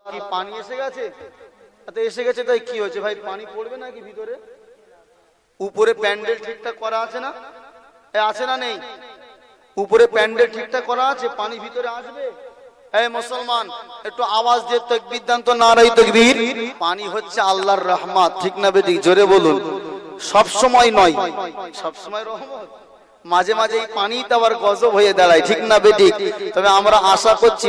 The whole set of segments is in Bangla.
কি পানি এসে গেছে? এসে গেছে তাই কি হয়েছে ভাই? পানি পড়বে নাকি ভিতরে? উপরে প্যান্ডেল ঠিকঠাক করা আছে না? আছে না নেই? উপরে প্যান্ডেল ঠিকঠাক করা আছে, পানি ভিতরে আসবে? এই মুসলমান একটু আওয়াজ দিয়ে তাকবীর দেন তো, নারায়ে তাকবীর। পানি হচ্ছে আল্লাহর রহমত, ঠিক না বেঠিক? জোরে বলুন। সব সময় নয়, সব সময় রহমত, মাঝে মাঝে এই পানিটা আবার গজব হয়ে দাঁড়ায়, ঠিক না বেঠিক? তবে আমরা আশা করছি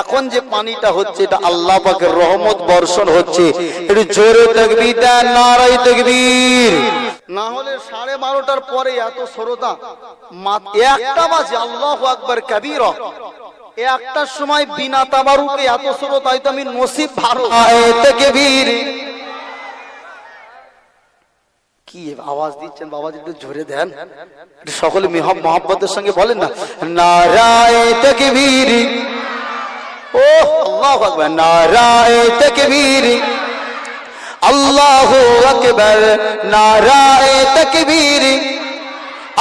এখন যে পানিটা হচ্ছে এটা আল্লাহ পাকের রহমত বর্ষণ হচ্ছে। একটু জোরে তাকবীর দেন, নারায়ে তাকবীর। না হলে 12:30টার পরে এত শ্রোতা, একটা বাজে আল্লাহু আকবার কাবীরা, একটার সময় বিনা তাবারুকে এত শ্রোতা, হয়তো আমি নসিব ভালো। তাকবীর। কি আওয়াজ দিচ্ছেন বাবা, একটু জোরে দেন, সকলে মহব্বতের সঙ্গে বলেন না, নারায়ে তাকবীর। ও আল্লাহু আকবার, নারায়ে তাকবীর, আল্লাহু আকবার, নারায়ে তাকবীর,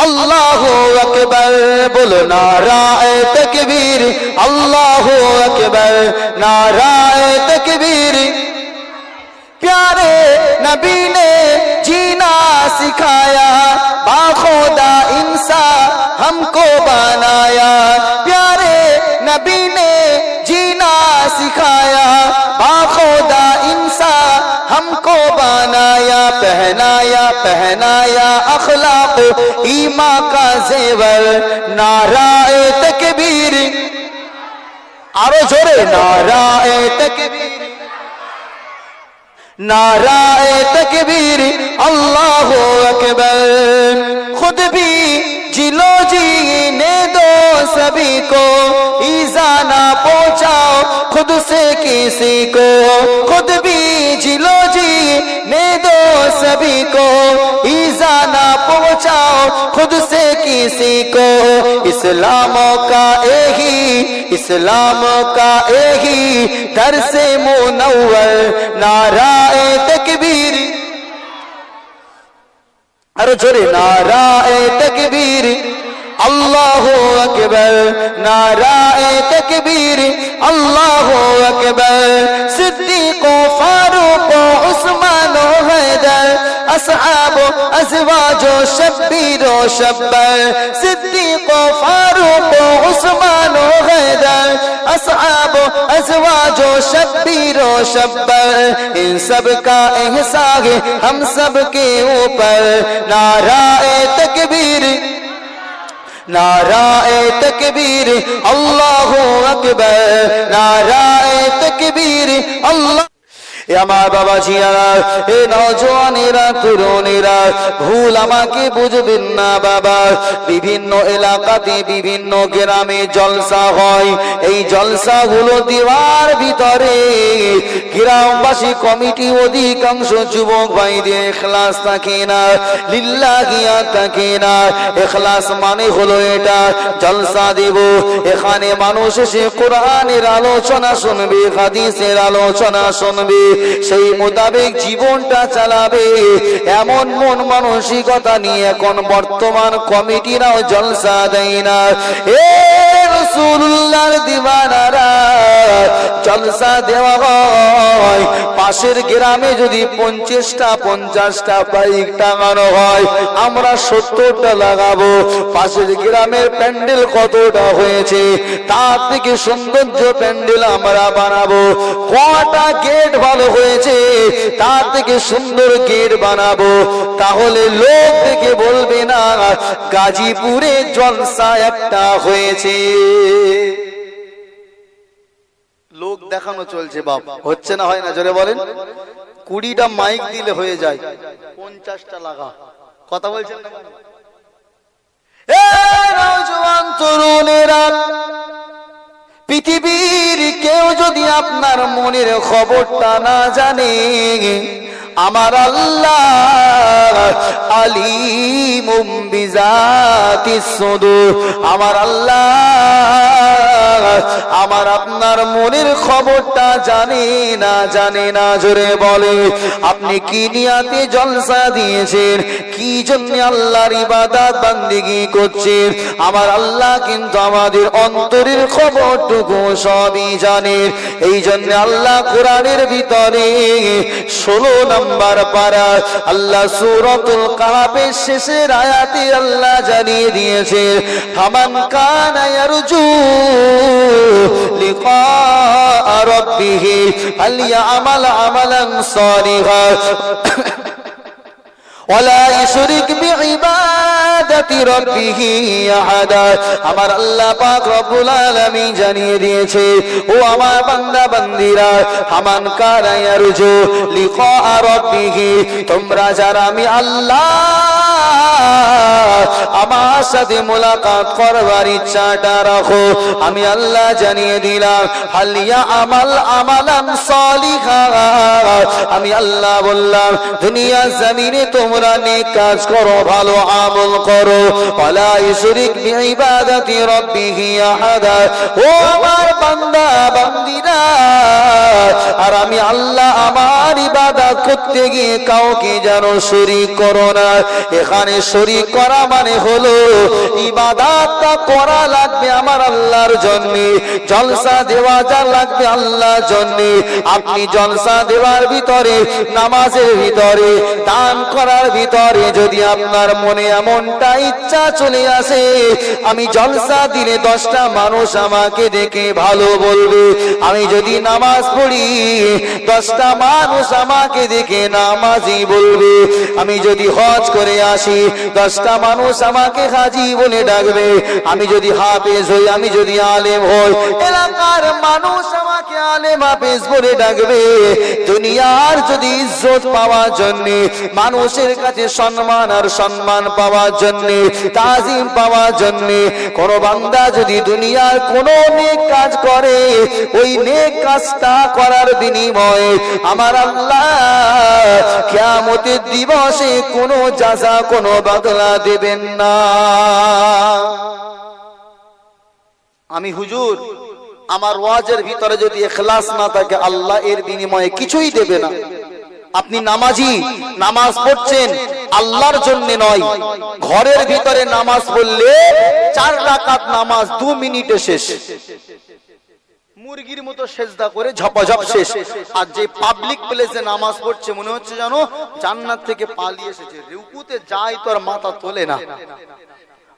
আল্লাহু আকবার। বলো নারায়ে তাকবীর, আল্লাহু আকবার, নারায়ে তাকবীর। प्यारे नबी ने जीना सिखाया, बाखुदा इंसान हमको बनाया। प्यारे नबी ने जीना सिखाया, बाखुदा इंसान हमको बनाया। पहनाया पहनाया अखलाक ईमान का जेवर, नाराए तकबीर। आरो जोरे, नाराए तकबीर, नाराए तकबीर, अल्लाहु अकबर। खुद भी जिलो जीने दो सभी को, ईज़ा ना पहुंचाओ खुद से किसी को। खुद भी जिलो जीने दो सभी को, ईज़ा ना पहुंचाओ खुद से किसी को। इस्लाम का यही, इस्लाम का यही दर्से मुनव्वर, नाराए तकबीर। अरे जोरे, नाराए तकबीर, अल्लाहु अकबर, नाराए तकबीर, अल्लाहु अकबर। सिद्दीक़ फारूक उस्मान हैदर, असहाब अज़वाजो शब्बीरो शब्बर। सिद्दीक़ फारूक उस्मान हैदर, असहाब अज़वाजो शब्बीरो शब्बर। इन सब का एहसान हम सब के ऊपर, नाराए तकबीर, नाराए तकबीर, अल्लाहु अकबर, नाराए तकबीर, अल्लाह। আমার বাবা জিয়ারা, এ নওজওয়ানেরা, তরুণেরা, ভুল আমাকে বুঝবেন না বাবা। বিভিন্ন এলাকাতে বিভিন্ন গ্রামে জলসা হয়, এই জলসাগুলো দেওয়ার ভিতরে গ্রামবাসী কমিটি অধিকাংশ যুবক ভাইদের ইখলাস থাকে না, লিল্লাহিয়া থাকে না। ইখলাস মানে হলো এটা, জলসা দেব, এখানে মানুষ এসে কোরআনের আলোচনা শুনবে, হাদিসের আলোচনা শুনবে, সেই মোতাবেক জীবনটা চালাবে, এমন মন মানসিকতা নিয়ে এখন বর্তমান কমিটিরাও জলসা দেয় না। এ রাসূলুল্লাহর দিওয়ানারা, জলসা দেওয়া হয়, পাশের গ্রামে যদি 50টা বাইক টাঙানো হয়, আমরা 70টা লাগাবো। পাশের গ্রামের প্যান্ডেল কতটা হয়েছে, তার থেকে সৌন্দর্য প্যান্ডেল আমরা বানাবো। কটা গেট ভালো হয়েছে, তার থেকে সুন্দর গেট বানাবো। তাহলে লোক দেখে বলবে না গাজীপুরে জলসা একটা হয়েছে। লোক দেখানো চলছে বাপ, হচ্ছে না হয় না? জোরে বলেন। 20টা মাইক দিলে হয়ে যায়, 50টা লাগা। কথা বলছেন না? এ নওজওয়ান তরুণেরা, পৃথিবীর কেউ যদি আপনার মনের খবরটা না জানে, আমার আল্লাহ আলিমুম বিজাতিস সুদূর, আমার আল্লাহ আমার আপনার মনের খবরটা জানে না জোরে বলে। আপনি কি নিয়াতে জলসা দিয়েছেন, কি জন্য আল্লাহর ইবাদত বান্দিগি করছেন, আমার আল্লাহ কিন্তু আমাদের অন্তরের খবরটুকু সবই জানেন। এই জন্য আল্লাহ কোরআনের ভিতরে 16 নম্বর পারা আল্লাহ সূরাতুল কাহফের শেষের আয়াতে আল্লাহ জানিয়ে দিয়েছে, ফামান কানা ইয়ারজু লিকা রাব্বিহি ফালইআমাল আমালান সালিহা ওয়ালা ইশরিক বিইবাদাতি রাব্বিহি আহাদা। আমার আল্লাহ পাক রব্বুল আলামিন জানিয়ে দিয়েছে, ও আমার বান্দা বান্দিরা, ফামান কানা ইয়ারজু লিকা রাব্বিহি, তোমরা যারা আমি আল্লাহ আমার সাথে মুলাকাত করবার ইচ্ছাটা রাখো, আমি আল্লাহ জানিয়ে দিলাম হালিয়া আমাল আমালান সালিহা, আমি আল্লাহ বললাম দুনিয়া জমিনে তোমরা নেক কাজ করো, ভালো আমল করো, ওয়ালা ইশরিক বিইবাদাতি রাব্বিহি আহাদা। ও আমার বান্দা বান্দিরা, আর আমি আল্লাহ আমার ইবাদত করতে গিয়ে কাউকে যেন শরীক করো না। এখানে শরীক করা মানে হলো ইবাদতটা করা লাগবে আমার আল্লাহর জন্য, জলসা দেওয়া যা লাগবে আল্লাহর জন্য। আপনি জলসা দেওয়ার ভিতরে, নামাজের ভিতরে, দান করার ভিতরে যদি আপনার মনে এমনটা ইচ্ছা চলে আসে, আমি জলসা দিলে 10টা মানুষ আমাকে দেখে ভালো বলবে, আমি যদি নামাজ পড়ি 10টা মানুষ আমাকে দেখে নামাজি বলবে, আমি যদি হজ করে আসি 10টা মানুষ আমাকে হাজি বলে ডাকবে, আমি যদি হাফেজ হই, আমি যদি আলেম হই, এলাকার মানুষ আমাকে আলেম হাফেজ বলে ডাকবে। দুনিয়ার যদি ইজ্জত পাওয়ার জন্য, মানুষের কাছে সম্মান আর সম্মান পাওয়ার জন্য, তাজিম পাওয়ার জন্য কোন বান্দা যদি দুনিয়ার কোন নেক কাজ করে, ওই নেক কাজটা করার বিনিময়ে আমার আল্লাহ কিয়ামতের দিবসে কোনো জাযা, কোনো বদলা দেবেন না। আমি হুজুর, আমার ওয়াজের ভিতরে যদি ইখলাস না থাকে আল্লাহ এর বিনিময়ে কিছুই দেবে না। আপনি নামাজি, নামাজ পড়ছেন আল্লাহর জন্য নয়, ঘরের ভিতরে নামাজ পড়লে 4 রাকাত নামাজ 2 মিনিটে শেষ, মুরগির মতো সেজদা করে ঝপাঝপ শেষ। আর যে পাবলিক প্লেসে নামাজ পড়ছে মনে হচ্ছে জানো জান্নাত থেকে পালিয়ে এসেছে, রুকুতে যায় তো আর মাথা তোলে না।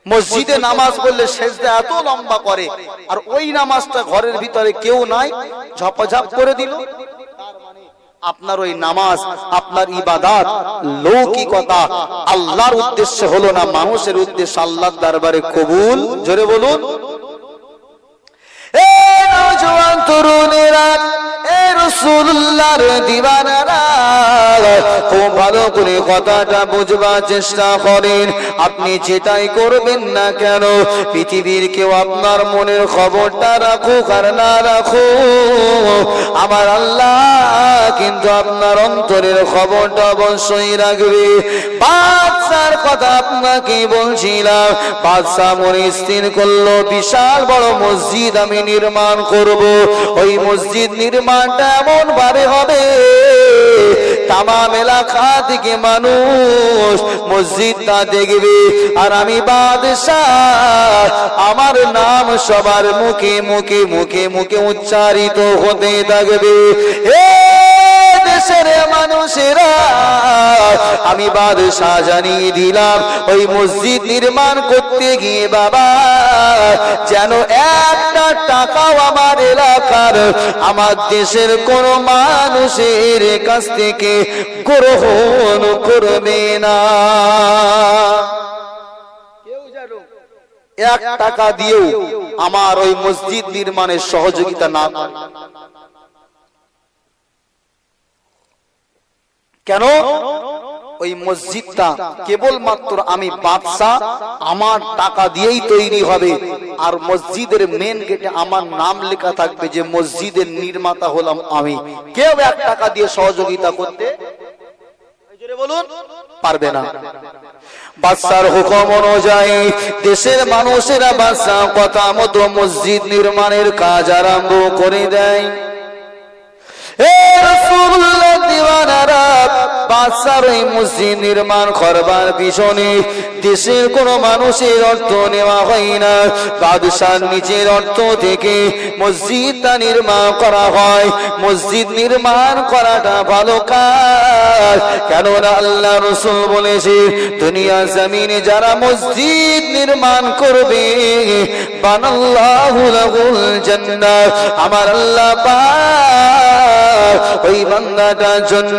মসজিদে নামাজ পড়লে সেজদা এত লম্বা করে, আর ওই নামাজটা ঘরের ভিতরে কেউ নাই, ঝপাঝপ করে দিল। আপনার ওই নামাজ, আপনার ইবাদত লৌকিকতা আল্লাহর উদ্দেশ্যে হলো না, মানুষের উদ্দেশ্যে আল্লাহর দরবারে কবুল। জোরে বলুন। এ নওজোয়ান তরুণেরা, এ রাসূলুল্লাহর দিওয়ানারা, খুব ভালো করে কথাটা বুঝবার চেষ্টা করেন। আপনি যেটাই করবেন না কেন, পৃথিবীর কেউ আপনার মনের খবরটা রাখুক আর না রাখুক, আমার আল্লাহ কিন্তু আপনার অন্তরের খবরটা অবশ্যই রাখবে। বাদশার কথা আপনাকে বলছিলাম, বাদশা মনে স্থির করলো বিশাল বড় মসজিদ আমি নির্মাণ করব। ওই মসজিদ নির্মাণটা এমন ভাবে হবে তামাম এলাকা থেকে মানুষ মসজিদটা দেখবে, আর আমি বাদশাহ আমার নাম সবার মুখে মুখে মুখে মুখে উচ্চারিত হতে থাকবে। দেশের মানুষেরা, আমি বাদশাহ জানিয়ে দিলাম ওই মসজিদ নির্মাণ করতে গিয়ে বাবা যেন একটা টাকাও আমার এলাকার, আমার দেশের কোন মানুষের কাছ থেকে গ্রহণ করবে না। কেউ যেন 1 টাকা দিয়েও আমার ওই মসজিদ নির্মাণের সহযোগিতা না করে। কেন? ওই মসজিদটা কেবলমাত্র আমি বাদশাহ আমার টাকা দিয়েই তৈরি হবে, আর মসজিদের মেন গেটে আমার নাম লেখা থাকবে, যে মসজিদের নির্মাতা হলাম আমি। কেউ 1 টাকা দিয়ে সহযোগিতা করতে বলুন, পারবে না। বাদশার হুকুম অনুযায়ী দেশের মানুষেরা বাদশার কথা মতো মসজিদ নির্মাণের কাজ আরম্ভ করে দেয়। বাদশার এই মসজিদ নির্মাণ করবার পিছনে দেশের কোন মানুষের অর্থ নেওয়া হয় না, বাদশার নিজের অর্থ থেকে মসজিদটা নির্মাণ করা হয়। মসজিদ নির্মাণ করাটা ভালো কাজ, কেননা আল্লাহ রাসূল বলেছে দুনিয়া জমিনে যারা মসজিদ নির্মাণ করবে বানাল্লাহু লাহুল জান্নাহ, আমার আল্লাহ পাক ওই বান্দাটার জন্য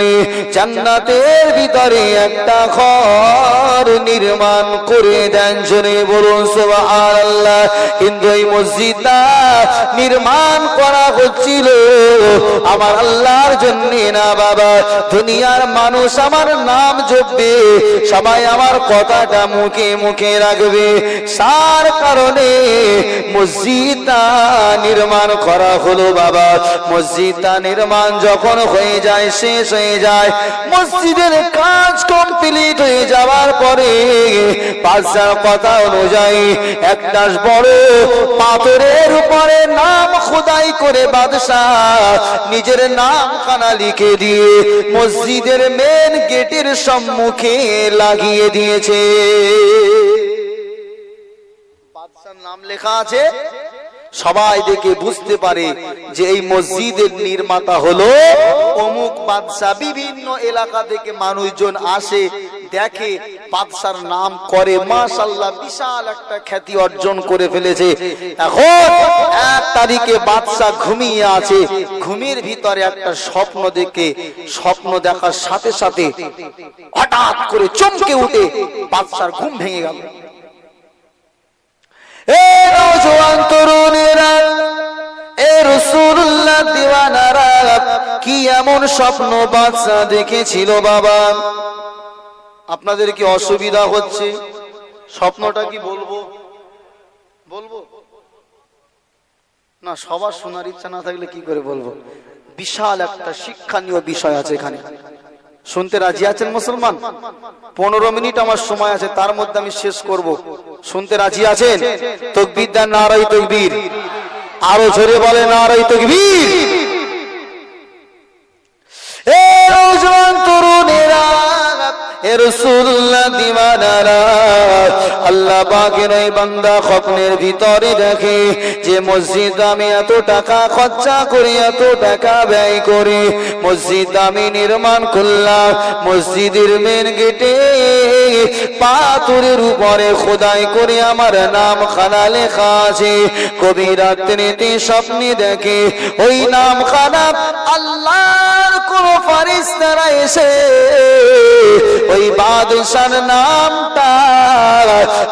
জান্নাতের ভিতরে একটা ঘর নির্মাণ করে দেন। জোরে বলুন সুবহানাল্লাহ। কিন্তু এই মসজিদটা নির্মাণ করা হচ্ছিল আমার আল্লাহর জন্য না বাবা, দুনিয়ার মানুষ আমার নাম জপবে, সবাই আমার কথাটা মুখে মুখে রাখবে, তার কারণে মসজিদটা নির্মাণ করা হলো বাবা। মসজিদটা নির্মাণ যখন হয়ে যায়, শেষ হয়ে যায়, মসজিদের কাজ কমপ্লিট হয়ে যাওয়ার পরে বাদশার কথা অনুযায়ী একটা বড় পাথরের উপরে নাম খোদাই করে বাদশাহ নিজের নামখানা লিখে দিয়ে মসজিদের মেন গেটের সম্মুখে লাগিয়ে দিয়েছে। বাদশার নাম লেখা আছে, সবাই দেখে বুঝতে পারে যে এই মসজিদের নির্মাতা হলো অমুক বাদশা। বিভিন্ন এলাকা থেকে মানুষজন আসে, দেখে, বাদশার নাম করে, মাশাআল্লাহ বিশাল একটা খ্যাতি অর্জন করে ফেলেছে। এখন 1 তারিখে বাদশা ঘুমিয়ে আছে, ঘুমের ভিতরে একটা স্বপ্ন দেখে, স্বপ্ন দেখার সাথে সাথে হঠাৎ করে চমকে উঠে বাদশার ঘুম ভেঙে গেল। এ নওজোয়ান তরুণেরা, এ রাসূলুল্লাহ দিওয়ানারা, কি এমন স্বপ্ন বাদশা দেখেছিল বাবা? আপনাদের কি অসুবিধা হচ্ছে? স্বপ্নটা কি বলবো? বলবো না, সবার শোনার ইচ্ছা না থাকলে কি করে বলবো? বিশাল একটা শিক্ষণীয় বিষয় আছে এখানে। শুনতে রাজি আছেন মুসলমান? 15 মিনিট আমার সময় আছে, তার মধ্যে আমি শেষ করব। শুনতে রাজি আছেন? তাকবীর দেন, নারায়ে তাকবীর। আরো জোরে বলেন নারায়ে তাকবীর। এ নওজোয়ান তরুণেরা, এ রাসূলুল্লাহ দিওয়ানারা, আল্লাহ পাকের ওই বান্দা স্বপ্নের ভিতরে দেখে যে মসজিদ আমি এত টাকা খরচা করে, এত টাকা ব্যয় করে মসজিদ আমি নির্মাণ করলাম। মসজিদের মেন গেটে পাথরের উপরে খোদাই করে আমার নাম খানা লেখা আছে। গভীর রাত্রিতে স্বপ্নে দেখে ওই নাম খানা আল্লাহর কোন ফেরেশতারা এসে ওই বাদশার নামটা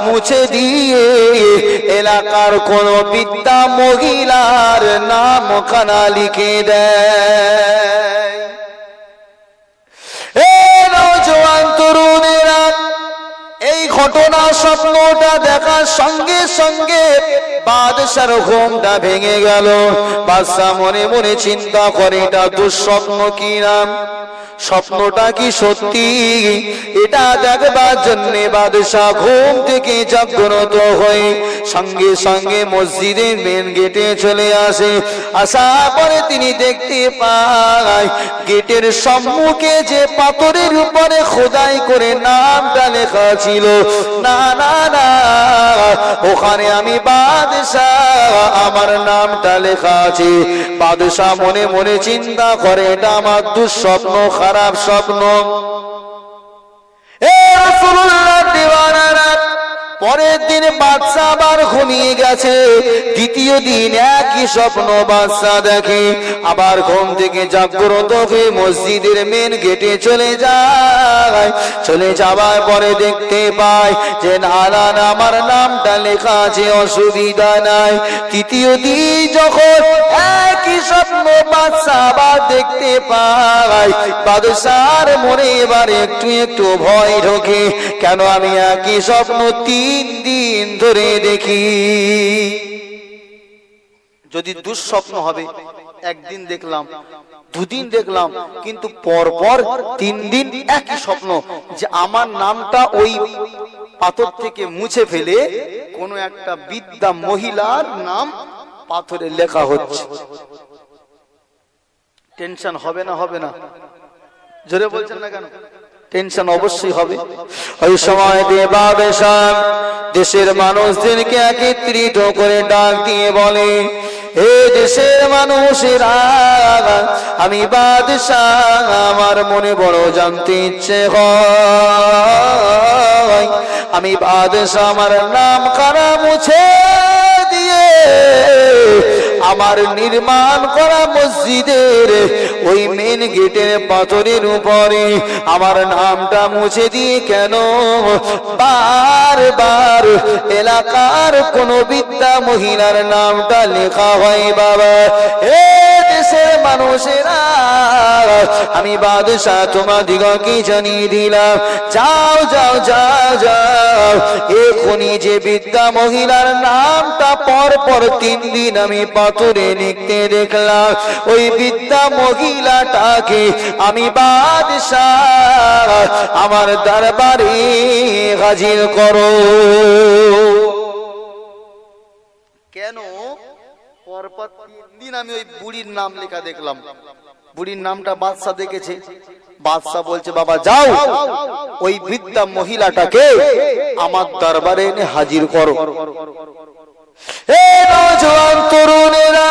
মুছে দিয়ে এলাকার কোন বৃদ্ধা মহিলার নাম খানা লিখে দেয়। এ নওজোয়ান তরুণেরা, এই ঘটনা স্বপ্নটা দেখার সঙ্গে সঙ্গে বাদশার ঘুমটা ভেঙে গেল। বাদশা মনে মনে চিন্তা করে এটা দুঃস্বপ্ন কি নাম, স্বপ্নটা কি সত্যি? এটা দেখবার জন্য বাদশা ঘুম থেকে জাগ্রত হয়ে সঙ্গে সঙ্গে মসজিদের মেন গেটে চলে আসে। আসার পরে তিনি দেখতে পায় গেটের সম্মুখে যে পাথরের উপরে খোদাই করে নামটা লেখা ছিল, না না না, ওখানে আমি বাদশা, আমার নামটা লেখা আছে। বাদশা মনে মনে চিন্তা করে এটা আমার দুঃস্বপ্ন, খারাপ স্বপ্ন। এ রাসূলুল্লাহ দিওয়ানারা, পরের দিন বাদশা আবার ঘুমিয়ে গেছে। দ্বিতীয় দিন একই স্বপ্ন বাদশা দেখে, আবার ঘুম থেকে জাগ্রত হয়ে মসজিদের মেন গেটে চলে যায়। চলে যাওয়ার পরে দেখতে পায় যে না না, আমার নামটা লেখা আছে, অসুবিধা নাই। তৃতীয় দিন যখন একই স্বপ্ন বাদশা আবার দেখতে পায়, বাদশার মনে এবার একটু একটু ভয় ঢোকে, কেন আমি একই স্বপ্ন 3 দিন ধরে দেখি। যদি দুঃস্বপ্ন হবে, একদিন দেখলাম, দুদিন দেখলাম, কিন্তু পরপর 3 দিন একই স্বপ্ন যে আমার নামটা ওই পাথর থেকে মুছে ফেলে কোন একটা বৃদ্ধা মহিলার নাম পাথরে লেখা হচ্ছে। টেনশন হবে না? হবে না? জোরে বলছেন না কেন? টেনশন অবশ্যই হবে। ওই সময় দেশের মানুষদেরকে একত্রিত করে ডাক দিয়ে বলে, হে দেশের মানুষেরা, আমি বাদশাহ, আমার মনে বড় জানতে ইচ্ছে হয়, আমি বাদশাহ আমার নাম কারা মুছে দিয়ে আমার নির্মাণ করা মসজিদের ওই মেন গেটের পাথরের উপরে আমার নামটা মুছে দিয়ে কেন বারবার এলাকার কোন বৃদ্ধা মহিলার নামটা লেখা হয় বাবা? এ দেশের মানুষেরা, আমি বাদশাহ তোমাদিগকে জানিয়ে দিলাম, যাও যাও যাও যাও, এখনই যে বৃদ্ধা মহিলার নামটা পর পর 3 দিন আমি পাথরে লিখতে দেখলাম, ওই বৃদ্ধা মহিলাটাকে আমি বাদশাহ আমার দরবারে হাজির করো। কেন? পরপর 3 দিন আমি ওই বুড়ির নাম লেখা দেখলাম। বুড়ির নামটা বাদশাহ দেখেছে। বাদশাহ বলছে, বাবা যাও, ওই বৃদ্ধা মহিলাটাকে আমার দরবারে এনে হাজির করো। এই নওজোয়ান তরুণেরা,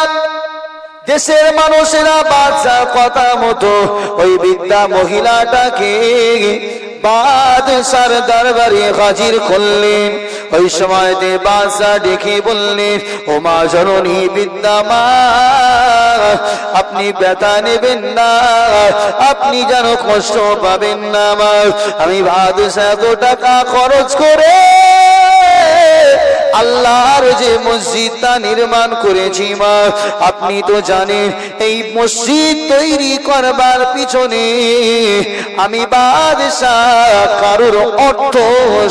দেশের মানুষেরা বাদশার কথা মতো ওই বৃদ্ধা মহিলাটাকে বাদশার দরবারে হাজির করলেন। ওই সময় বাদশাহ ডেকে বললেন, ও মা জননী বৃদ্ধা মা, আপনি ব্যথা নেবেন না, আপনি যেন কষ্ট পাবেন না মা। আমি বাদশাহ এত টাকা খরচ করে আল্লাহর যে মসজিদটা নির্মাণ করেছি মা, আপনি তো জানেন এই মসজিদ তৈরি করবার পিছনে আমি বাদশাহ কারোর অর্থ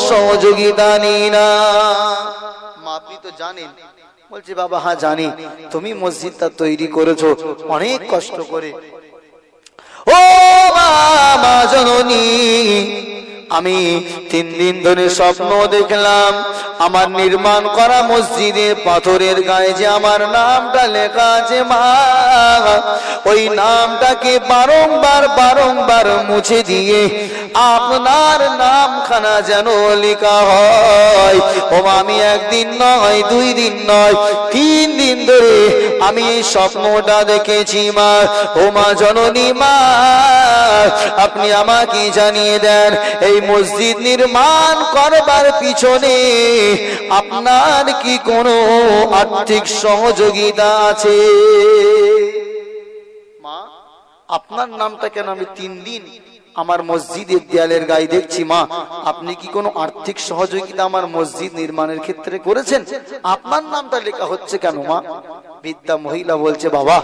সহযোগিতা নিই না। মা আপনি তো জানেন। বলছি, বাবা হ্যাঁ জানি, তুমি মসজিদটা তৈরি করেছো অনেক কষ্ট করে। ও মা জননী, আমি 3 দিন ধরে স্বপ্ন দেখলাম, আমার নির্মাণ করা মসজিদের পাথরের গায়ে যে আমার নামটা লেখা আছে মা, ওই নামটাকে বারংবার বারংবার মুছে দিয়ে আপনার নামখানা যেন লেখা হয়। ও আমি 1 দিন নয়, 2 দিন নয়, 3 দিন ধরে আমি এই স্বপ্নটা দেখেছি মা। ও মা জননী মা, আপনি আমাকে জানিয়ে দেন, এই মসজিদ নির্মাণ করবার পিছনে আপনার কি কোনো আর্থিক সহযোগিতা আছে? মা, আপনার নামটা কেন আমি 3 দিন আমার মসজিদের দেয়ালের গায়ে দেখছি মা, আপনি কি কোনো আর্থিক সহযোগিতা আমার মসজিদ নির্মাণের ক্ষেত্রে করেছেন? আপনার নামটা লেখা হচ্ছে কেন মা? বৃদ্ধা মহিলা বলছে, বাবা,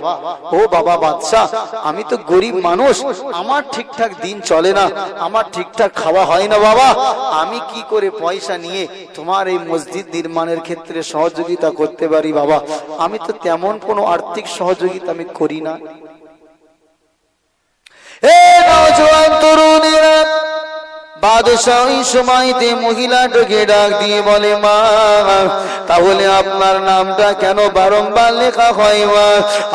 ও বাবা বাদশাহ, আমি তো গরিব মানুষ, আমার ঠিকঠাক দিন চলে না, আমার ঠিকঠাক খাওয়া হয় না বাবা, আমি কি করে পয়সা নিয়ে তোমার এই মসজিদ নির্মাণের ক্ষেত্রে সহযোগিতা করতে পারি বাবা? আমি তো তেমন কোনো আর্থিক সহযোগিতা আমি করি না। নওজোয়ান তরুণেরা, বাদশাহ ওই সময়তে মহিলাটাকে ডাক দিয়ে বলে, মা তাহলে আপনার নামটা কেন বারংবার লেখা হয় মা?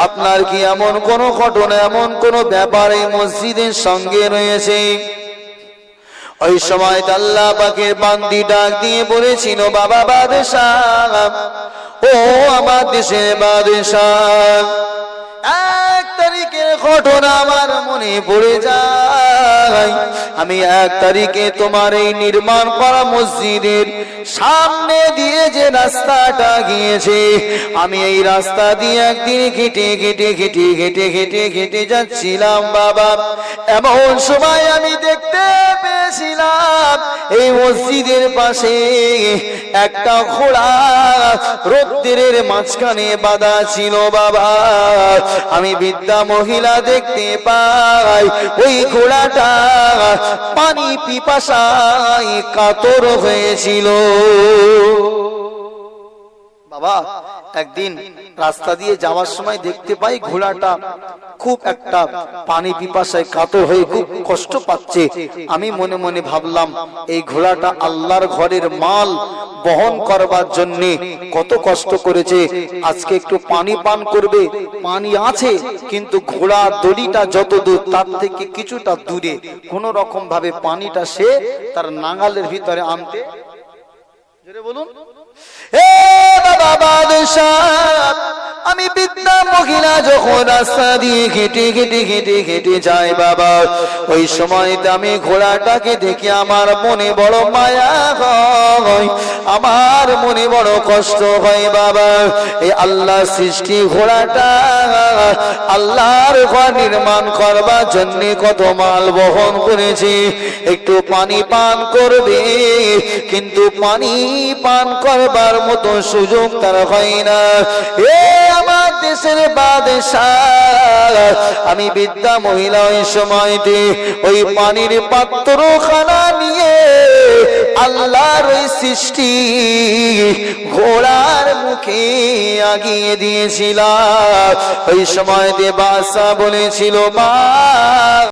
আপনার কি এমন কোন ঘটনা, এমন কোন ব্যাপার এই মসজিদের সঙ্গে রয়েছে? ওই সময় আল্লাহ পাকের বান্দি ডাক দিয়ে বলেছিল, বাবা বাদশাহ, ও আমার দেশের বাদশাহ, 1 তারিখের ঘটনা আমার মনে পড়ে যায়। আমি 1 তারিখে তোমার এই নির্মাণ করা মসজিদের সামনে দিয়ে যে রাস্তাটা গিয়েছে, আমি এই রাস্তা দিয়ে একদিন হেঁটে হেঁটে হেঁটে হেঁটে হেঁটে হেঁটে যাচ্ছিলাম বাবা। এমন সময় আমি দেখতে পেয়েছিলাম এই মসজিদের পাশে একটা ঘোড়া রোদ্রের মাঝখানে বাঁধা ছিল বাবা। আমি বৃদ্ধা মহিলা দেখতে পাই, ওই ঘোড়াটা পানি পিপাসায় কাতর হয়েছিল বাবা। একদিন রাস্তা দিয়ে যাওয়ার সময় দেখতে পাই ঘোড়াটা খুব একটা পানি পিপাসায় কাতর হয়ে খুব কষ্ট পাচ্ছে। আমি মনে মনে ভাবলাম এই ঘোড়াটা আল্লাহর ঘরের মাল বহন করবার জন্য কত কষ্ট করেছে, আজকে একটু পানি পান করবে। পানি আছে কিন্তু ঘোড়া দড়িটা যত দূর তার থেকে কিছুটা দূরে, কোন রকম ভাবে পানিটা সে তার নাগালের ভিতরে আনতে, জোরে বলুন, আমি বৃদ্ধা মহিলা যখন রাস্তা দিয়ে হেঁটে হেঁটে হেঁটে হেঁটে যাই বাবা, ওই সময়তে আমি ঘোড়াটাকে দেখে আমার মনে বড় মায়া হয়, আমার মনে বড় কষ্ট হয় বাবা। এই আল্লাহ সৃষ্টি ঘোড়াটা আল্লাহর ঘর নির্মাণ করবার জন্য কত মাল বহন করেছে, একটু পানি পান করবে কিন্তু পানি পান করবার মতো সুযোগ তার হয় না। এ আমার দেশের বাদশাহ, আমি বৃদ্ধা মহিলা ওই সময়তে ওই পানির পাত্রখানা নিয়ে আল্লাহর ওই সৃষ্টি ঘোড়ার মুখে আগিয়ে দিয়েছিলাম। ওই সময়তে বাদশা বলেছিল, মা